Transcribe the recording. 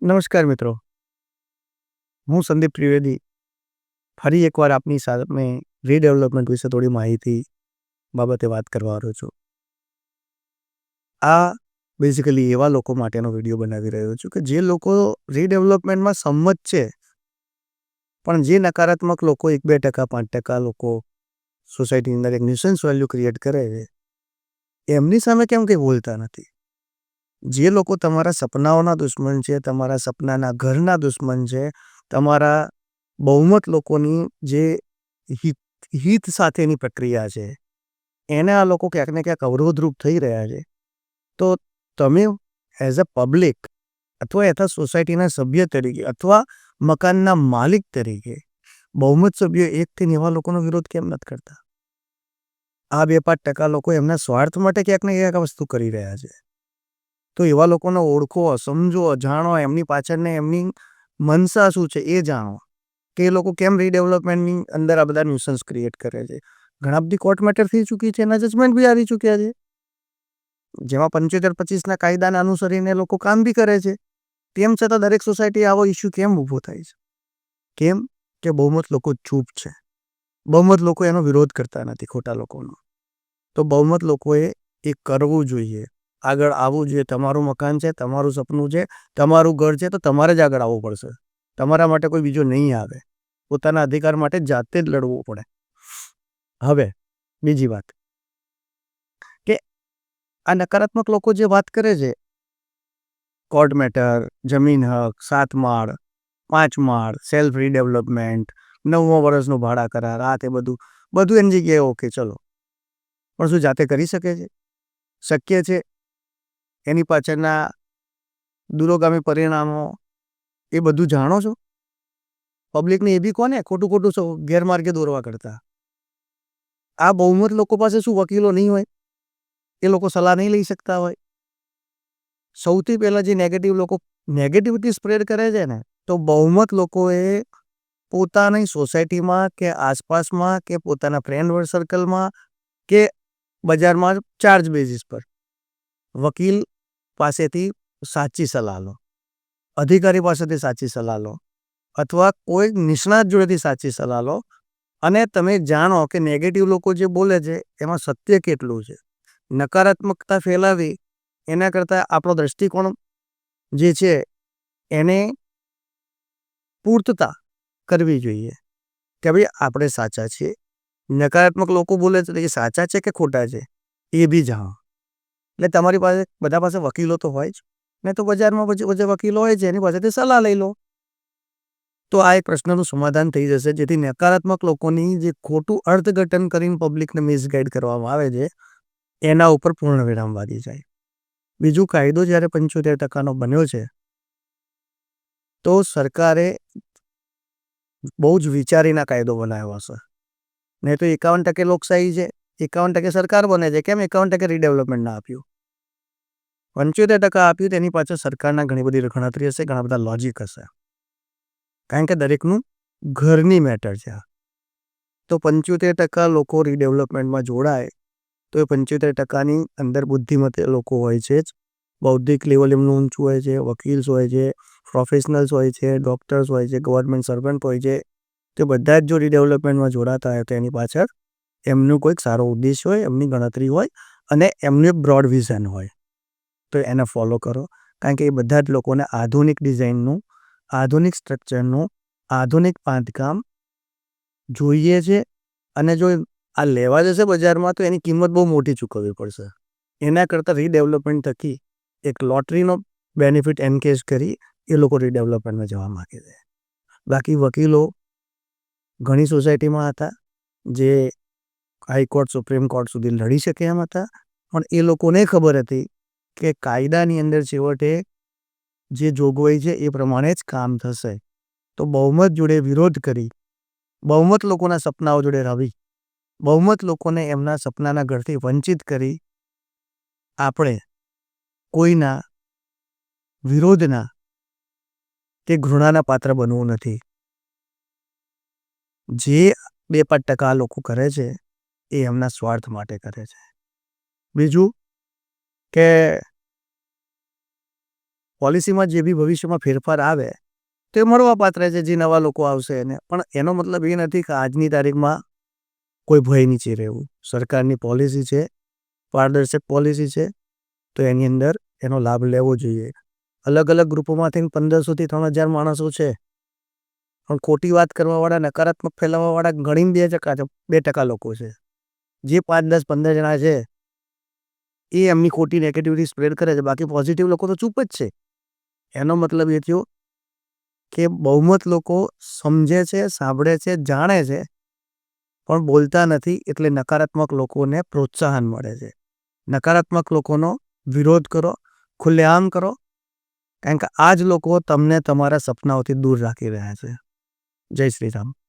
નમસ્કાર મિત્રો, હું સંદીપ ત્રિવેદી ફરી એકવાર આપની સામે રીડેવલપમેન્ટ વિશે થોડી માહિતી બાબતે વાત કરવાનો છું. આ બેઝિકલી એવા લોકો માટેનો વિડીયો બનાવી રહ્યો છું કે જે લોકો રીડેવલપમેન્ટમાં સંમત છે, પણ જે નકારાત્મક લોકો 1-2%, 5% લોકો સોસાયટીની અંદર એક ન્યુસન્સ વેલ્યુ ક્રિએટ કરે છે, એમની સામે કેમ કંઈ બોલતા નથી. જે લોકો તમારા સપનાઓના દુશ્મન છે, તમારા સપનાના ઘરના દુશ્મન છે, તમારા બહુમત લોકોની જે હિત સાથેની પ્રક્રિયા છે, એને આ લોકો ક્યાંક ને ક્યાંક અવરોધરૂપ થઈ રહ્યા છે. તો તમે એઝ અ પબ્લિક અથવા એઝ સોસાયટીના સભ્ય તરીકે અથવા મકાનના માલિક તરીકે બહુમત સભ્યો એક થઈને એવા લોકોનો વિરોધ કેમ નથી કરતા? આ 2-5% લોકો એમના સ્વાર્થ માટે ક્યાંક ને ક્યાંક વસ્તુ કરી રહ્યા છે. તો એવા લોકોને ઓળખો, સમજો, જાણો, એમની પાછળને એમની મનસા શું છે એ જાણો કે એ લોકો કેમ રીડેવલપમેન્ટની અંદર આ બધા ન્યુસન્સ ક્રિએટ કરે છે. ઘણા બધી કોર્ટ મેટર થઈ ચૂકી છે, એના જજમેન્ટ બી આવી ચૂક્યા છે, જેમાં 75-25ના કાયદાને અનુસરીને લોકો કામ બી કરે છે. તેમ છતાં દરેક સોસાયટી આવો ઇસ્યુ કેમ ઊભો થાય છે? કેમ કે બહુમત લોકો ચૂપ છે. બહુમત લોકો એનો વિરોધ કરતા નથી ખોટા લોકોનો. તો બહુમત લોકોએ એ કરવું જોઈએ, આગળ આવવું જોઈએ. તમારું મકાન છે, તમારું સપનું છે, તમારું ઘર છે, તો તમારે જ આગળ આવવું પડશે. તમારા માટે કોઈ બીજો નહીં આવે. પોતાના અધિકાર માટે જાતે જ લડવું પડે. હવે બીજી વાત કે આ નકારાત્મક લોકો જે વાત કરે છે, કોર્ટ મેટર, જમીન હક, 7 માળ, 5 માળ, સેલ્ફ રીડેવલપમેન્ટ, 9મા વર્ષનું ભાડા કરાર, આ તે બધું એની જગ્યાએ ઓકે, ચલો. પણ શું જાતે કરી શકે છે? શક્ય છે? એની પાછળના દૂરોગામી પરિણામો એ બધું જાણો છો? પબ્લિકને એ બી કોને ખોટું ગેરમાર્ગે દોરવા કરતા. આ બહુમત લોકો પાસે શું વકીલો નહીં હોય? એ લોકો સલાહ નહીં લઈ શકતા હોય? સૌથી પહેલાં જે નેગેટિવિટી સ્પ્રેડ કરે છે ને, તો બહુમત લોકોએ પોતાની સોસાયટીમાં કે આસપાસમાં કે પોતાના ફ્રેન્ડ સર્કલમાં કે બજારમાં ચાર્જ બેઝિસ પર વકીલ પાસેથી સાચી સલાહ લો, અધિકારી પાસેથી સાચી સલાહ લો, અથવા કોઈ નિષ્ણાત જોડેથી સાચી સલાહ લો, અને તમે જાણો કે નેગેટિવ લોકો જે બોલે છે એમાં સત્ય કેટલું છે. નકારાત્મકતા ફેલાવી એના કરતાં આપણો દ્રષ્ટિકોણ જે છે એને પૂર્તતા કરવી જોઈએ કે ભાઈ આપણે સાચા છીએ. નકારાત્મક લોકો બોલે છે તો એ સાચા છે કે ખોટા છે એ બી જાણો. એટલે તમારી પાસે બધા પાસે વકીલો તો હોય જ, ને તો બજારમાં પછી વકીલો હોય છે, એની પાસેથી સલાહ લઈ લો. તો આ એક પ્રશ્નનું સમાધાન થઈ જશે, જેથી નકારાત્મક લોકોની જે ખોટું અર્થઘટન કરીને પબ્લિકને મિસગાઈડ કરવામાં આવે છે એના ઉપર પૂર્ણ વિરામ વાગી જાય. બીજું, કાયદો જ્યારે 75% બન્યો છે તો સરકારે બહુ જ વિચારીને કાયદો બનાવ્યો હશે. નહીં તો 51% લોકશાહી છે, 51% સરકાર બને છે, કેમ 51% રીડેવલપમેન્ટ ના આપ્યું? 75% આપ્યું તેની પાછળ સરકારના ઘણી બધી ગણતરી હશે, ઘણા બધા લોજિક હશે, કારણ કે દરેકનું ઘરની મેટર છે. તો 75% લોકો રીડેવલપમેન્ટમાં જોડાય તો એ 75%ની અંદર બુદ્ધિમત લોકો હોય છે જ. બૌદ્ધિક લેવલ એમનું ઊંચું હોય છે, વકીલ્સ હોય છે, પ્રોફેશનલ્સ હોય છે, ડૉક્ટર્સ હોય છે, ગવર્મેન્ટ સર્વન્ટ હોય છે. તે બધા જ જો રીડેવલપમેન્ટમાં જોડાતા હોય તો એની પાછળ એમનું કોઈક સારો ઉદ્દેશ હોય, એમની ગણતરી હોય અને એમનું એક બ્રોડ વિઝન હોય. તો એને ફોલો કરો, કારણ કે એ બધા જ લોકોને આધુનિક ડિઝાઇનનું, આધુનિક સ્ટ્રક્ચરનું, આધુનિક બાંધકામ જોઈએ છે. અને જો આ લેવા જશે બજારમાં તો એની કિંમત બહુ મોટી ચૂકવવી પડશે. એના કરતાં રીડેવલપમેન્ટ થકી એક લોટરીનો બેનિફિટ એનકેશ કરી એ લોકો રીડેવલપમેન્ટમાં જવા માગે છે. બાકી વકીલો ઘણી સોસાયટીમાં હતા જે હાઈકોર્ટ, સુપ્રીમ કોર્ટ સુધી લડી શકે એમ હતા, પણ એ લોકોને ખબર હતી કે કાયદાની અંદર છેવટે જે જોગવાઈ છે એ પ્રમાણે જ કામ થશે. તો બહુમત જોડે વિરોધ કરી, બહુમત લોકોના સપનાઓ જોડે રવી, બહુમત લોકોને એમના સપનાના ઘરથી વંચિત કરી આપણે કોઈના વિરોધના કે ઘૃણાના પાત્ર બનવું નથી. જે 2-5% લોકો કરે છે એ એમના સ્વાર્થ માટે કરે છે. બીજું કે પોલિસીમાં જે બી ભવિષ્યમાં ફેરફાર આવે તો એ મળવાપાત્ર છે, જે નવા લોકો આવશે એને. પણ એનો મતલબ એ નથી કે આજની તારીખમાં કોઈ ભય નીચે રહેવું. સરકારની પોલિસી છે, પારદર્શક પોલિસી છે, તો એની અંદર એનો લાભ લેવો જોઈએ. અલગ અલગ ગ્રુપોમાંથી 1500 થી 3000 માણસો છે, પણ ખોટી વાત કરવાવાળા, નકારાત્મક ફેલાવવાવાળા ગણીને 2% લોકો છે. જે 5, 10, 15 જણા છે એ એમની ખોટી નેગેટિવિટી સ્પ્રેડ કરે છે, બાકી પોઝિટિવ લોકો તો ચૂપ જ છે. એનો મતલબ એ થયો કે બહુમત લોકો સમજે છે, સાંભળે છે, જાણે છે, પણ બોલતા નથી, એટલે નકારાત્મક લોકોને પ્રોત્સાહન મળે છે. નકારાત્મક લોકોનો વિરોધ કરો, ખુલ્લેઆમ કરો, કારણ કે આ જ લોકો તમને તમારા સપનાઓથી દૂર રાખી રહ્યા છે. જય શ્રી રામ.